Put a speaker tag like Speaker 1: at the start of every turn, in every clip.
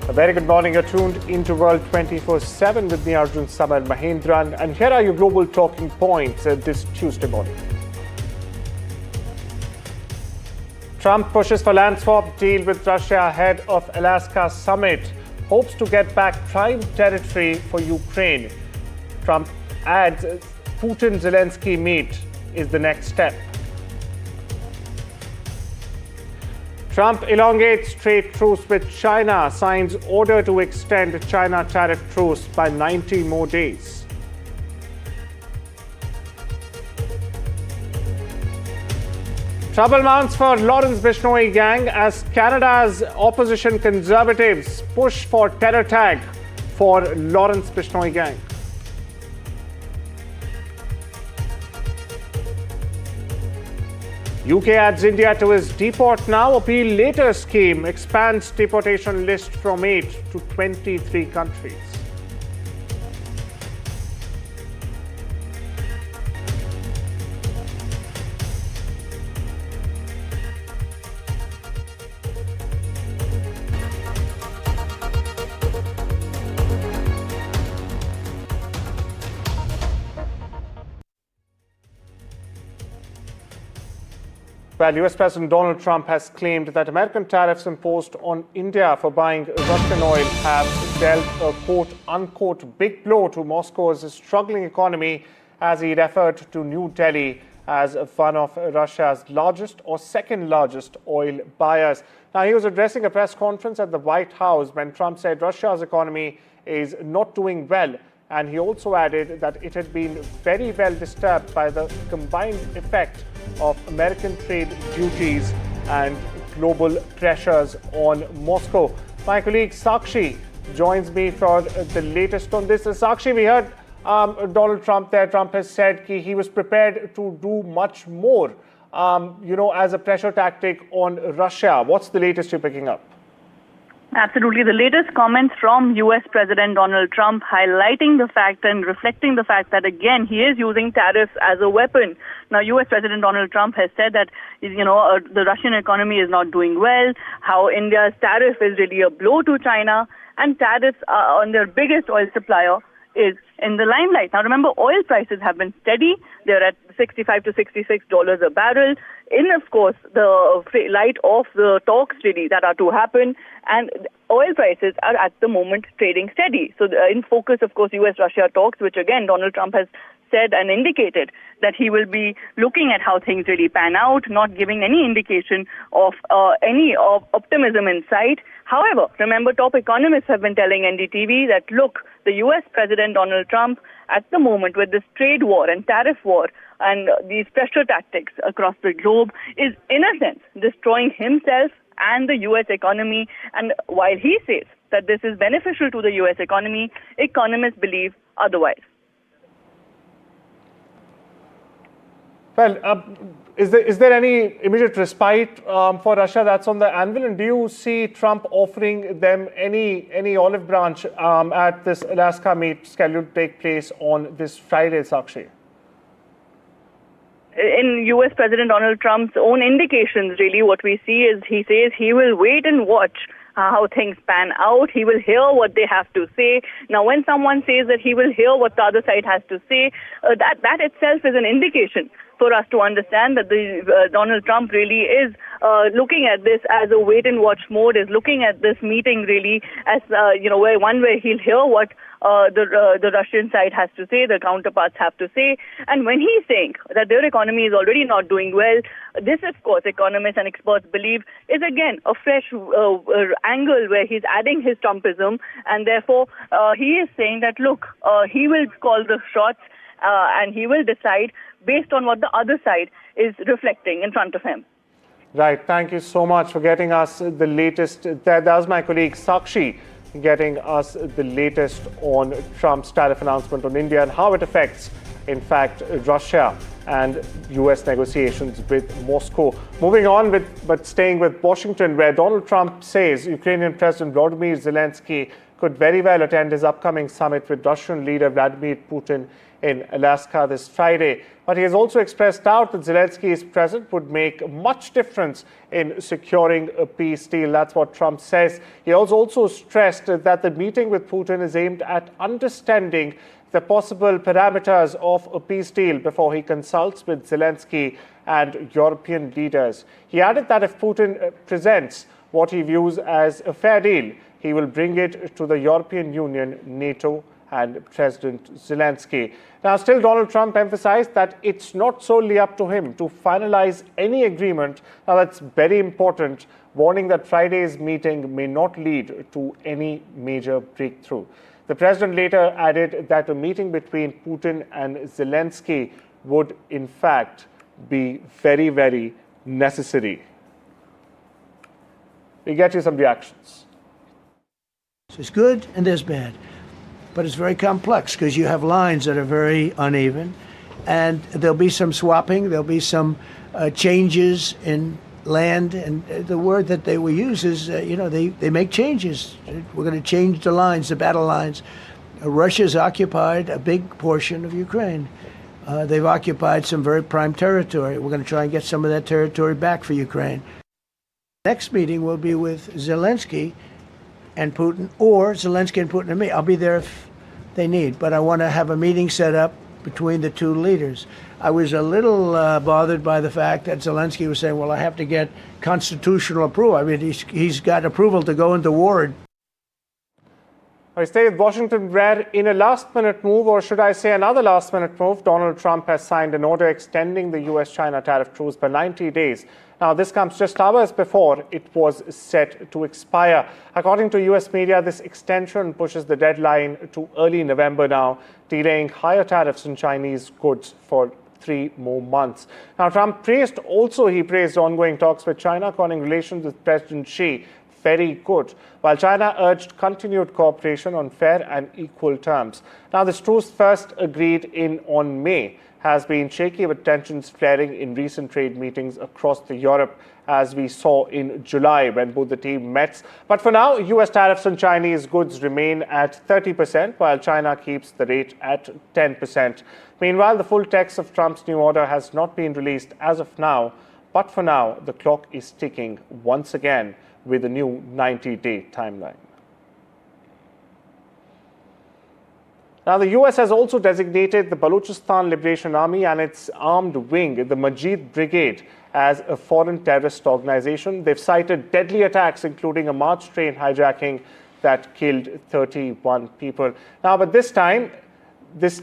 Speaker 1: A very good morning. You're tuned into World 24/7 with me, Arjun Samar Mahendran. And here are your global talking points this Tuesday morning. Trump pushes for land swap deal with Russia ahead of Alaska summit. Hopes to get back prime territory for Ukraine. Trump adds Putin-Zelensky meet is the next step. Trump elongates trade truce with China, signs order to extend China tariff truce by 90 more days. Trouble mounts for Lawrence Bishnoi gang as Canada's opposition Conservatives push for terror tag for Lawrence Bishnoi gang. UK adds India to its deport now, appeal later scheme, expands deportation list from 8 to 23 countries. Well, US President Donald Trump has claimed that American tariffs imposed on India for buying Russian oil have dealt a quote-unquote big blow to Moscow's struggling economy, as he referred to New Delhi as one of Russia's largest or second largest oil buyers. Now, he was addressing a press conference at the White House when Trump said Russia's economy is not doing well. And he also added that it had been very well disturbed by the combined effect of American trade duties and global pressures on Moscow. My colleague Sakshi joins me for the latest on this. Sakshi, we heard Donald Trump there. Trump has said he was prepared to do much more, as a pressure tactic on Russia. What's the latest you're picking up?
Speaker 2: Absolutely. The latest comments from US President Donald Trump highlighting the fact and reflecting the fact that, again, he is using tariffs as a weapon. Now, US President Donald Trump has said that, the Russian economy is not doing well, how India's tariff is really a blow to China, and tariffs on their biggest oil supplier is in the limelight. Now, remember, oil prices have been steady. They're at $65 to $66 a barrel. In, of course, the light of the talks really that are to happen, and oil prices are at the moment trading steady. So in focus, of course, US-Russia talks, which again, Donald Trump has said and indicated that he will be looking at how things really pan out, not giving any indication of any optimism in sight. However, remember, top economists have been telling NDTV that, look, the US President Donald Trump, at the moment with this trade war and tariff war and these pressure tactics across the globe, is in a sense destroying himself and the US economy. And while he says that this is beneficial to the US economy, economists believe otherwise.
Speaker 1: Well, is there any immediate respite for Russia that's on the anvil? And do you see Trump offering them any olive branch at this Alaska meet scheduled to take place on this Friday, Sakshi?
Speaker 2: In US President Donald Trump's own indications, really, what we see is he says he will wait and watch how things pan out. He will hear what they have to say. Now, when someone says that he will hear what the other side has to say, that itself is an indication for us to understand that Donald Trump really is looking at this as a wait-and-watch mode, is looking at this meeting really as, where he'll hear what the Russian side has to say, the counterparts have to say. And when he's saying that their economy is already not doing well, this, of course, economists and experts believe is, again, a fresh angle where he's adding his Trumpism. And therefore, he is saying that, look, he will call the shots and he will decide based on what the other side is reflecting in front of him.
Speaker 1: Right. Thank you so much for getting us the latest. That was my colleague Sakshi getting us the latest on Trump's tariff announcement on India and how it affects, in fact, Russia and US negotiations with Moscow. Moving on but staying with Washington, where Donald Trump says Ukrainian President Vladimir Zelensky could very well attend his upcoming summit with Russian leader Vladimir Putin in Alaska this Friday. But he has also expressed doubt that Zelensky's presence would make much difference in securing a peace deal. That's what Trump says. He also stressed that the meeting with Putin is aimed at understanding the possible parameters of a peace deal before he consults with Zelensky and European leaders. He added that if Putin presents what he views as a fair deal, he will bring it to the European Union, NATO, and President Zelensky. Now, still, Donald Trump emphasized that it's not solely up to him to finalize any agreement. Now, that's very important, warning that Friday's meeting may not lead to any major breakthrough. The president later added that a meeting between Putin and Zelensky would, in fact, be very, very necessary. We get you some reactions.
Speaker 3: There's good and there's bad, but it's very complex because you have lines that are very uneven, and there'll be some swapping, there'll be some changes in land, and the word that they will use is, they make changes. We're going to change the lines, the battle lines. Russia's occupied a big portion of Ukraine. They've occupied some very prime territory. We're going to try and get some of that territory back for Ukraine. Next meeting will be with Zelensky and Putin, or Zelensky and Putin and me. I'll be there if they need, but I want to have a meeting set up between the two leaders. I was a little bothered by the fact that Zelensky was saying, well, I have to get constitutional approval. I mean, he's got approval to go into war.
Speaker 1: I stay with Washington, where in a last-minute move, or should I say another last-minute move, Donald Trump has signed an order extending the US-China tariff truce by 90 days. Now, this comes just hours before it was set to expire. According to US media, this extension pushes the deadline to early November now, delaying higher tariffs on Chinese goods for 3 more months. Now, Trump praised ongoing talks with China, calling relations with President Xi very good, while China urged continued cooperation on fair and equal terms. Now, this truce, first agreed on May, has been shaky, with tensions flaring in recent trade meetings across Europe, as we saw in July when both the teams met. But for now, US tariffs on Chinese goods remain at 30%, while China keeps the rate at 10%. Meanwhile, the full text of Trump's new order has not been released as of now, but for now, the clock is ticking once again with a new 90-day timeline. Now, the US has also designated the Balochistan Liberation Army and its armed wing, the Majid Brigade, as a foreign terrorist organization. They've cited deadly attacks, including a March train hijacking that killed 31 people. Now, but this time, the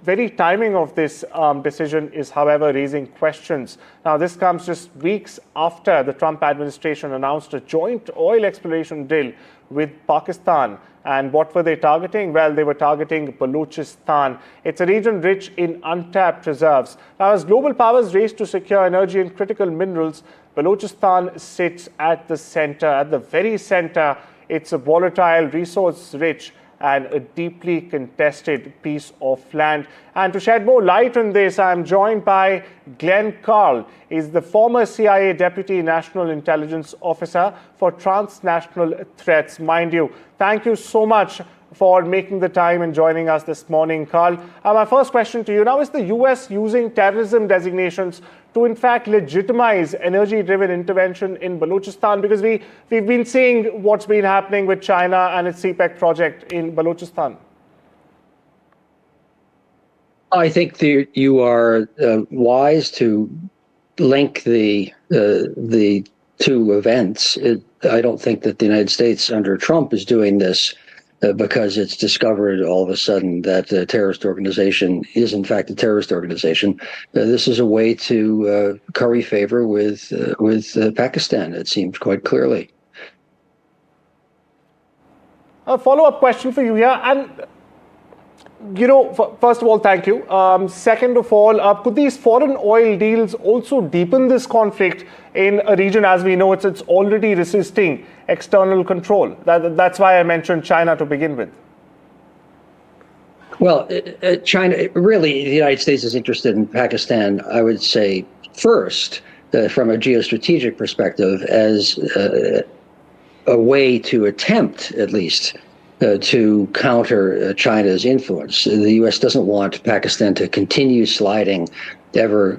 Speaker 1: very timing of this decision is, however, raising questions. Now, this comes just weeks after the Trump administration announced a joint oil exploration deal with Pakistan. And what were they targeting? Well, they were targeting Balochistan. It's a region rich in untapped reserves. Now, as global powers race to secure energy and critical minerals, Balochistan sits at the center, at the very center. It's a volatile, resource-rich, and a deeply contested piece of land. And to shed more light on this, I'm joined by Glenn Carl. He's the former CIA Deputy National Intelligence Officer for Transnational Threats. Mind you, thank you so much for making the time and joining us this morning, Carl. My first question to you now, is the US using terrorism designations to in fact legitimize energy-driven intervention in Balochistan? Because we've been seeing what's been happening with China and its CPEC project in Balochistan.
Speaker 4: I think you are wise to link the two events. I don't think that the United States under Trump is doing this because it's discovered all of a sudden that a terrorist organization is in fact a terrorist organization. This is a way to curry favor with Pakistan, it seems quite clearly.
Speaker 1: A follow-up question for you here, and first of all, thank you. Second of all, could these foreign oil deals also deepen this conflict in a region, as we know, it's already resisting external control? That's why I mentioned China to begin with.
Speaker 4: Well, China, really, the United States is interested in Pakistan, I would say, first, from a geostrategic perspective, as a way to attempt, at least, to counter China's influence. The U.S. doesn't want Pakistan to continue sliding ever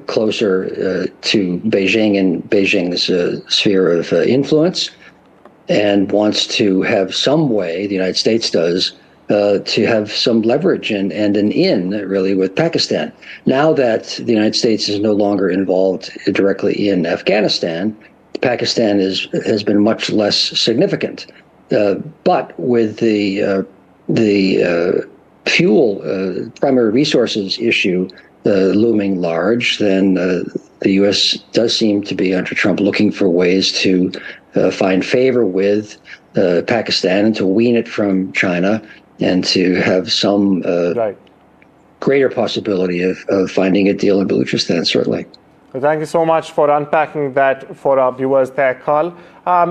Speaker 4: closer to Beijing and Beijing's sphere of influence, and wants to have some way, the United States does, to have some leverage and an in, really, with Pakistan. Now that the United States is no longer involved directly in Afghanistan, Pakistan has been much less significant. But with the fuel, primary resources issue looming large, then the U.S. does seem to be, under Trump, looking for ways to find favor with Pakistan and to wean it from China and to have some greater possibility of finding a deal in Baluchistan, certainly.
Speaker 1: Well, thank you so much for unpacking that for our viewers there, Carl.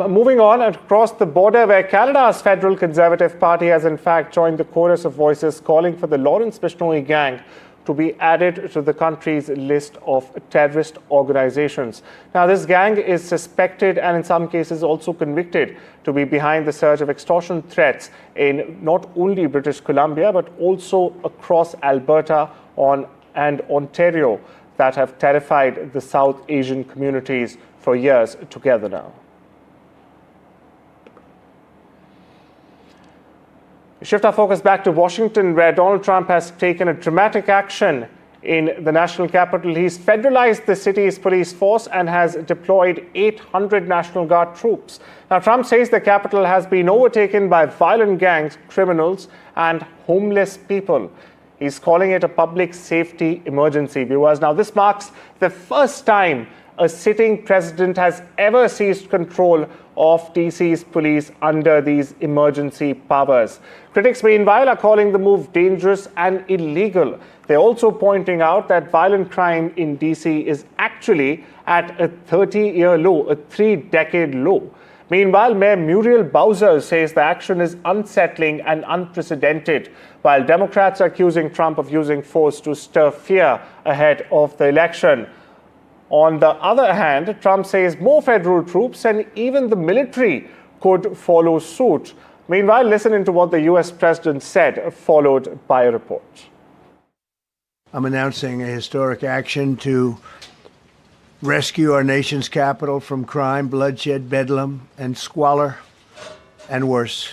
Speaker 1: Moving on, across the border, where Canada's federal Conservative Party has in fact joined the chorus of voices calling for the Lawrence Bishnoi gang to be added to the country's list of terrorist organizations. Now, this gang is suspected and in some cases also convicted to be behind the surge of extortion threats in not only British Columbia, but also across Alberta and Ontario that have terrified the South Asian communities for years together now. Shift our focus back to Washington, where Donald Trump has taken a dramatic action in the national capital. He's federalized the city's police force and has deployed 800 National Guard troops. Now, Trump says the capital has been overtaken by violent gangs, criminals, and homeless people. He's calling it a public safety emergency, viewers. Now, this marks the first time a sitting president has ever seized control of DC's police under these emergency powers. Critics, meanwhile, are calling the move dangerous and illegal. They're also pointing out that violent crime in DC is actually at a 30-year low, a 3-decade low. Meanwhile, Mayor Muriel Bowser says the action is unsettling and unprecedented, while Democrats are accusing Trump of using force to stir fear ahead of the election. On the other hand, Trump says more federal troops and even the military could follow suit. Meanwhile, listen into what the US president said, followed by a report.
Speaker 3: I'm announcing a historic action to rescue our nation's capital from crime, bloodshed, bedlam, and squalor, and worse.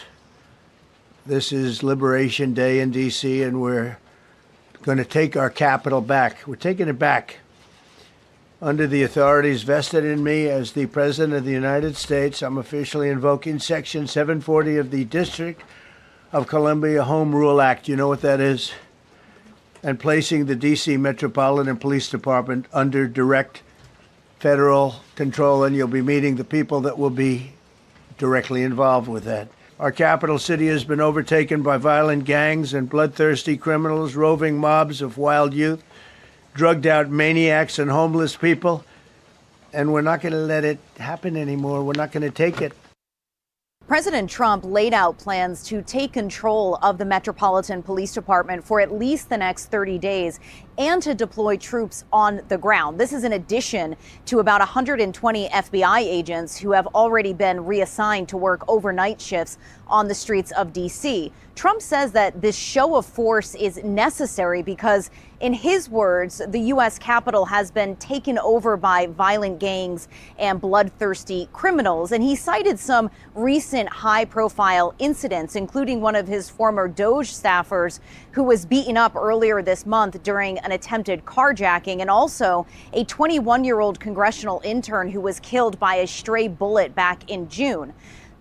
Speaker 3: This is Liberation Day in D.C., and we're going to take our capital back. We're taking it back. Under the authorities vested in me as the President of the United States, I'm officially invoking Section 740 of the District of Columbia Home Rule Act. You know what that is? And placing the D.C. Metropolitan Police Department under direct federal control, and you'll be meeting the people that will be directly involved with that. Our capital city has been overtaken by violent gangs and bloodthirsty criminals, roving mobs of wild youth, drugged out maniacs and homeless people, and we're not going to let it happen anymore. We're not going to take it.
Speaker 5: President Trump laid out plans to take control of the Metropolitan Police Department for at least the next 30 days and to deploy troops on the ground. This is in addition to about 120 FBI agents who have already been reassigned to work overnight shifts on the streets of D.C. Trump says that this show of force is necessary because, in his words, the U.S. Capitol has been taken over by violent gangs and bloodthirsty criminals. And he cited some recent high-profile incidents, including one of his former DOJ staffers who was beaten up earlier this month during an attempted carjacking, and also a 21-year-old congressional intern who was killed by a stray bullet back in June.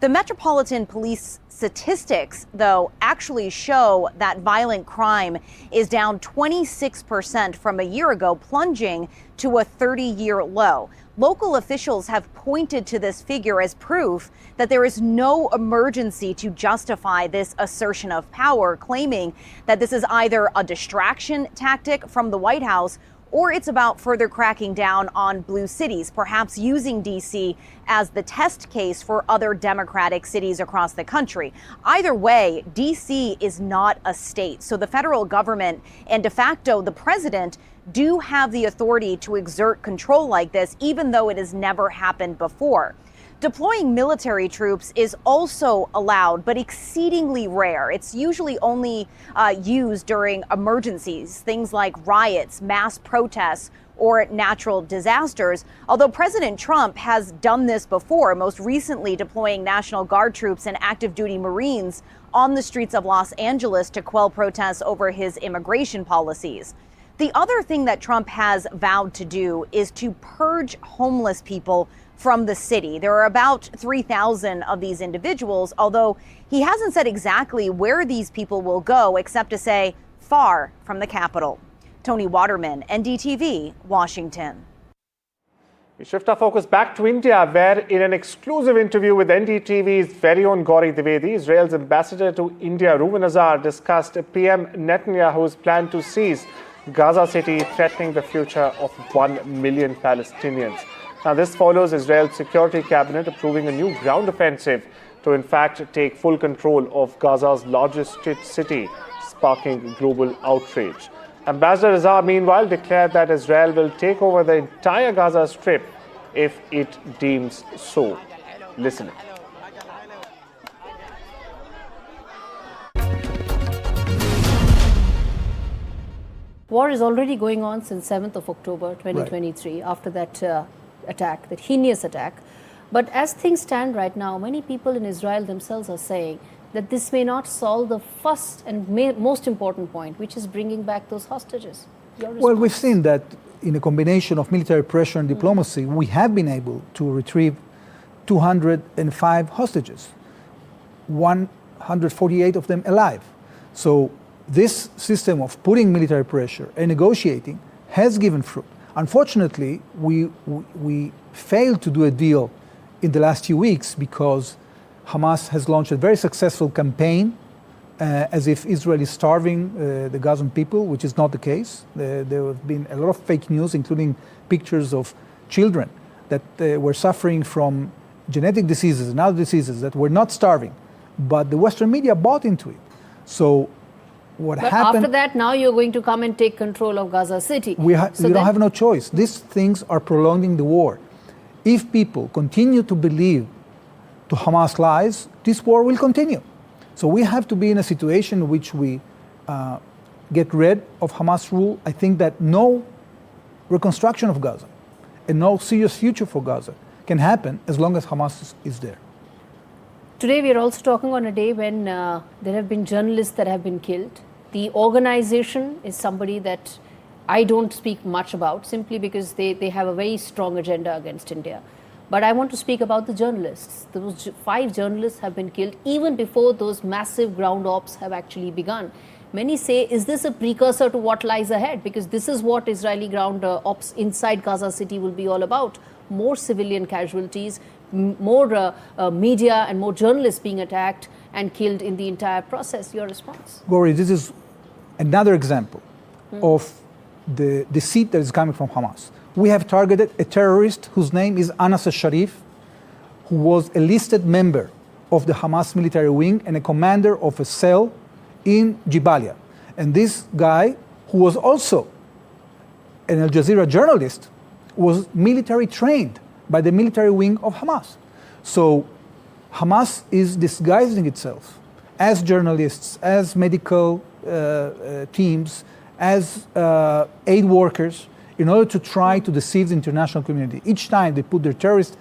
Speaker 5: The Metropolitan Police statistics, though, actually show that violent crime is down 26% from a year ago, plunging to a 30-year low. Local officials have pointed to this figure as proof that there is no emergency to justify this assertion of power, claiming that this is either a distraction tactic from the White House or it's about further cracking down on blue cities, perhaps using D.C. as the test case for other Democratic cities across the country. Either way, D.C. is not a state, so the federal government and de facto the president do have the authority to exert control like this, even though it has never happened before. Deploying military troops is also allowed, but exceedingly rare. It's usually only used during emergencies, things like riots, mass protests, or natural disasters. Although President Trump has done this before, most recently deploying National Guard troops and active duty Marines on the streets of Los Angeles to quell protests over his immigration policies. The other thing that Trump has vowed to do is to purge homeless people from the city. There are about 3,000 of these individuals, although he hasn't said exactly where these people will go, except to say far from the capital. Tony Waterman, NDTV, Washington.
Speaker 1: We shift our focus back to India, where in an exclusive interview with NDTV's very own Gauri Dwivedi, Israel's ambassador to India, Reuven Azar, discussed PM Netanyahu's plan to seize Gaza City, threatening the future of 1 million Palestinians. Now, this follows Israel's security cabinet approving a new ground offensive to, in fact, take full control of Gaza's largest city, sparking global outrage. Ambassador Azar, meanwhile, declared that Israel will take over the entire Gaza Strip if it deems so. Listen.
Speaker 6: War is already going on since 7th of October 2023, after that attack, that heinous attack. But as things stand right now, many people in Israel themselves are saying that this may not solve the first and most important point, which is bringing back those hostages.
Speaker 7: Well, we've seen that in a combination of military pressure and diplomacy, we have been able to retrieve 205 hostages, 148 of them alive. So this system of putting military pressure and negotiating has given fruit. Unfortunately, we failed to do a deal in the last few weeks because Hamas has launched a very successful campaign as if Israel is starving the Gazan people, which is not the case. There have been a lot of fake news, including pictures of children that were suffering from genetic diseases and other diseases that were not starving, but the Western media bought into it. So what happened...
Speaker 6: After that, now you're going to come and take control of Gaza City.
Speaker 7: We don't have no choice. These things are prolonging the war. If people continue to believe to Hamas lies, this war will continue. So we have to be in a situation in which we get rid of Hamas rule. I think that no reconstruction of Gaza and no serious future for Gaza can happen as long as Hamas is there.
Speaker 6: Today we are also talking on a day when there have been journalists that have been killed. The organization is somebody that I don't speak much about, simply because they have a very strong agenda against India. But I want to speak about the journalists. Those 5 journalists have been killed even before those massive ground ops have actually begun. Many say, is this a precursor to what lies ahead? Because this is what Israeli ground ops inside Gaza City will be all about. More civilian casualties, more media and more journalists being attacked and killed in the entire process. Your response?
Speaker 7: Gauri, this is another example of the deceit that is coming from Hamas. We have targeted a terrorist whose name is Anas al-Sharif, who was a listed member of the Hamas military wing and a commander of a cell in Jabalia. And this guy, who was also an Al Jazeera journalist, was military trained by the military wing of Hamas. So Hamas is disguising itself as journalists, as medical teams, as aid workers, in order to try to deceive the international community. Each time they put their terrorists,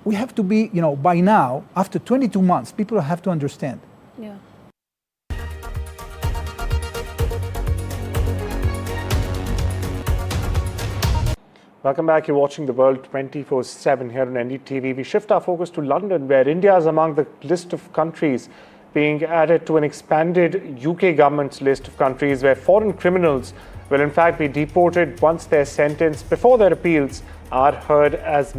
Speaker 7: we have to be, by now, after 22 months, people have to understand.
Speaker 6: Yeah.
Speaker 1: Welcome back. You're watching The World 24/7 here on NDTV. We shift our focus to London, where India is among the list of countries being added to an expanded UK government's list of countries where foreign criminals will in fact be deported once their sentence before their appeals are heard as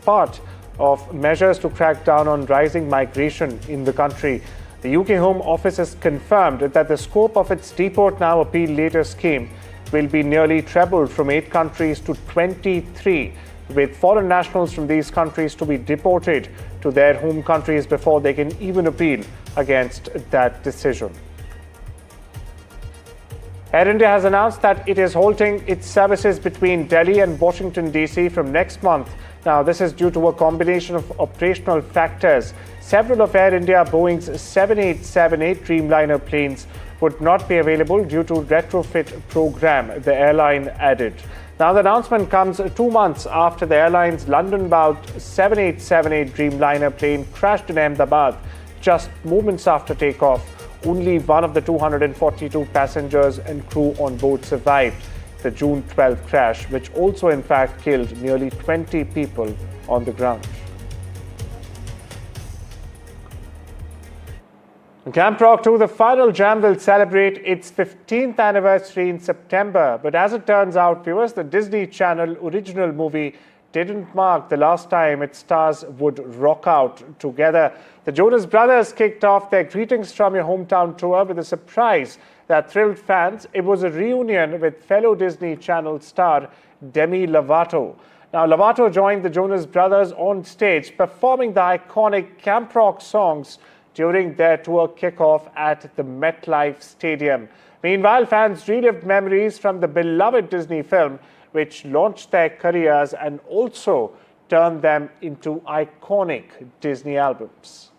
Speaker 1: part of measures to crack down on rising migration in the country. The UK Home Office has confirmed that the scope of its Deport Now, Appeal Later scheme will be nearly trebled from 8 countries to 23, with foreign nationals from these countries to be deported to their home countries before they can even appeal against that decision. Air India has announced that it is halting its services between Delhi and Washington, D.C. from next month. Now, this is due to a combination of operational factors. Several of Air India Boeing's 7878 Dreamliner planes would not be available due to retrofit program, the airline added. Now, the announcement comes 2 months after the airline's London-bound 7878 Dreamliner plane crashed in Ahmedabad just moments after takeoff. Only one of the 242 passengers and crew on board survived the June 12 crash, which also in fact killed nearly 20 people on the ground. Camp Rock 2, the final jam, will celebrate its 15th anniversary in September. But as it turns out, viewers, the Disney Channel original movie didn't mark the last time its stars would rock out together. The Jonas Brothers kicked off their Greetings from Your Hometown tour with a surprise that thrilled fans. It was a reunion with fellow Disney Channel star Demi Lovato. Now, Lovato joined the Jonas Brothers on stage, performing the iconic Camp Rock songs during their tour kickoff at the MetLife Stadium. Meanwhile, fans relived memories from the beloved Disney film, which launched their careers and also turned them into iconic Disney albums.